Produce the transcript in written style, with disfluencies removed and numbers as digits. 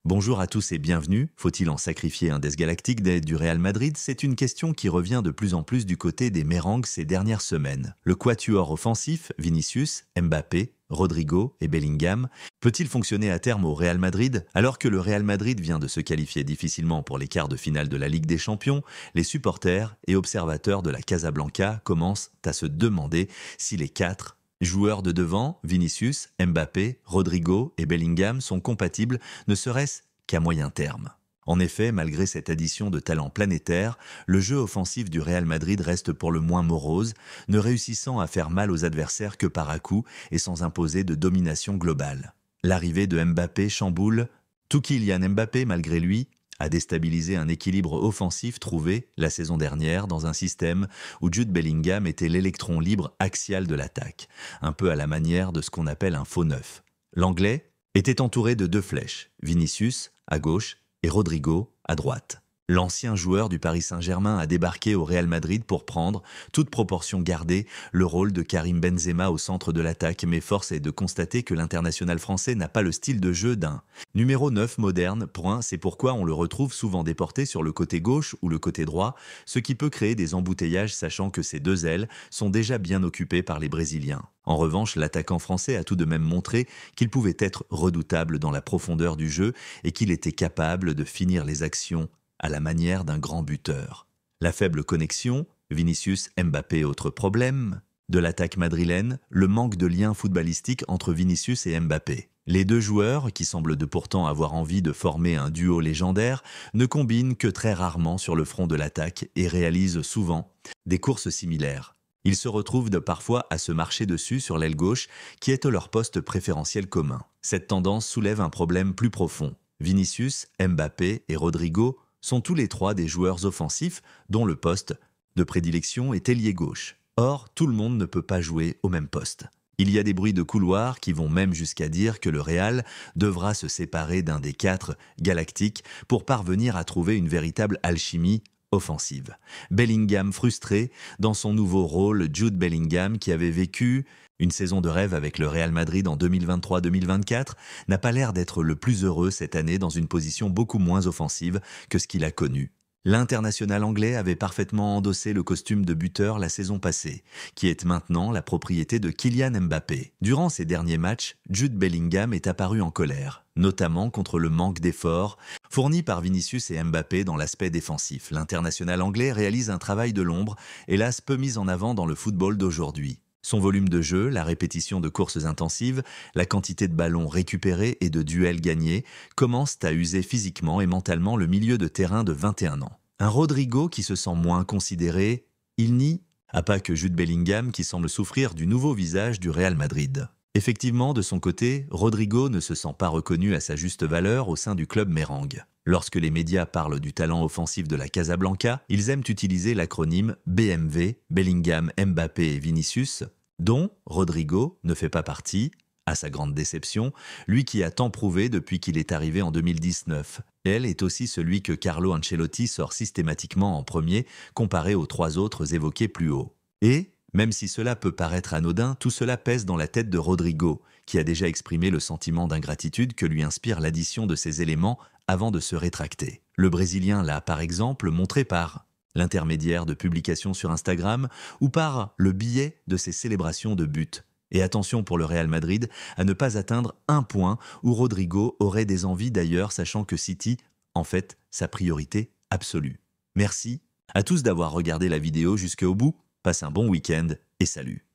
Bonjour à tous et bienvenue. Faut-il en sacrifier un des Galactiques du Real Madrid? C'est une question qui revient de plus en plus du côté des mérengues ces dernières semaines. Le quatuor offensif, Vinicius, Mbappé, Rodrigo et Bellingham, peut-il fonctionner à terme au Real Madrid? Alors que le Real Madrid vient de se qualifier difficilement pour les quarts de finale de la Ligue des Champions, les supporters et observateurs de la Casablanca commencent à se demander si les quatre joueurs de devant, Vinicius, Mbappé, Rodrigo et Bellingham, sont compatibles, ne serait-ce qu'à moyen terme. En effet, malgré cette addition de talents planétaires, le jeu offensif du Real Madrid reste pour le moins morose, ne réussissant à faire mal aux adversaires que par à-coups et sans imposer de domination globale. L'arrivée de Mbappé chamboule tout. Kylian Mbappé, malgré lui, a déstabilisé un équilibre offensif trouvé la saison dernière dans un système où Jude Bellingham était l'électron libre axial de l'attaque, un peu à la manière de ce qu'on appelle un faux neuf. L'Anglais était entouré de deux flèches, Vinicius à gauche et Rodrigo à droite. L'ancien joueur du Paris Saint-Germain a débarqué au Real Madrid pour prendre, toute proportion gardée, le rôle de Karim Benzema au centre de l'attaque, mais force est de constater que l'international français n'a pas le style de jeu d'un numéro 9 moderne. C'est pourquoi on le retrouve souvent déporté sur le côté gauche ou le côté droit, ce qui peut créer des embouteillages sachant que ces deux ailes sont déjà bien occupées par les Brésiliens. En revanche, l'attaquant français a tout de même montré qu'il pouvait être redoutable dans la profondeur du jeu et qu'il était capable de finir les actions à la manière d'un grand buteur. La faible connexion, Vinicius-Mbappé autre problème, de l'attaque madrilène, le manque de lien footballistique entre Vinicius et Mbappé. Les deux joueurs, qui semblent de pourtant avoir envie de former un duo légendaire, ne combinent que très rarement sur le front de l'attaque et réalisent souvent des courses similaires. Ils se retrouvent parfois à se marcher dessus sur l'aile gauche, qui est leur poste préférentiel commun. Cette tendance soulève un problème plus profond. Vinicius, Mbappé et Rodrigo sont tous les trois des joueurs offensifs dont le poste de prédilection est ailier gauche. Or, tout le monde ne peut pas jouer au même poste. Il y a des bruits de couloir qui vont même jusqu'à dire que le Real devra se séparer d'un des quatre galactiques pour parvenir à trouver une véritable alchimie offensive. Bellingham frustré dans son nouveau rôle, Jude Bellingham qui avait vécu une saison de rêve avec le Real Madrid en 2023-2024, n'a pas l'air d'être le plus heureux cette année dans une position beaucoup moins offensive que ce qu'il a connu. L'international anglais avait parfaitement endossé le costume de buteur la saison passée, qui est maintenant la propriété de Kylian Mbappé. Durant ces derniers matchs, Jude Bellingham est apparu en colère, notamment contre le manque d'efforts fourni par Vinicius et Mbappé dans l'aspect défensif. L'international anglais réalise un travail de l'ombre, hélas peu mis en avant dans le football d'aujourd'hui. Son volume de jeu, la répétition de courses intensives, la quantité de ballons récupérés et de duels gagnés commencent à user physiquement et mentalement le milieu de terrain de 21 ans. Un Rodrigo qui se sent moins considéré, il nie, à pas que Jude Bellingham qui semble souffrir du nouveau visage du Real Madrid. Effectivement, de son côté, Rodrigo ne se sent pas reconnu à sa juste valeur au sein du club mérengue. Lorsque les médias parlent du talent offensif de la Casablanca, ils aiment utiliser l'acronyme BMV, Bellingham, Mbappé et Vinicius, dont Rodrigo ne fait pas partie, à sa grande déception, lui qui a tant prouvé depuis qu'il est arrivé en 2019. Elle est aussi celui que Carlo Ancelotti sort systématiquement en premier, comparé aux trois autres évoqués plus haut. Et, même si cela peut paraître anodin, tout cela pèse dans la tête de Rodrigo, qui a déjà exprimé le sentiment d'ingratitude que lui inspire l'addition de ces éléments avant de se rétracter. Le Brésilien l'a par exemple montré par l'intermédiaire de publications sur Instagram ou par le biais de ses célébrations de buts. Et attention pour le Real Madrid à ne pas atteindre un point où Rodrigo aurait des envies d'ailleurs, sachant que City, en fait, sa priorité absolue. Merci à tous d'avoir regardé la vidéo jusqu'au bout, passe un bon week-end et salut.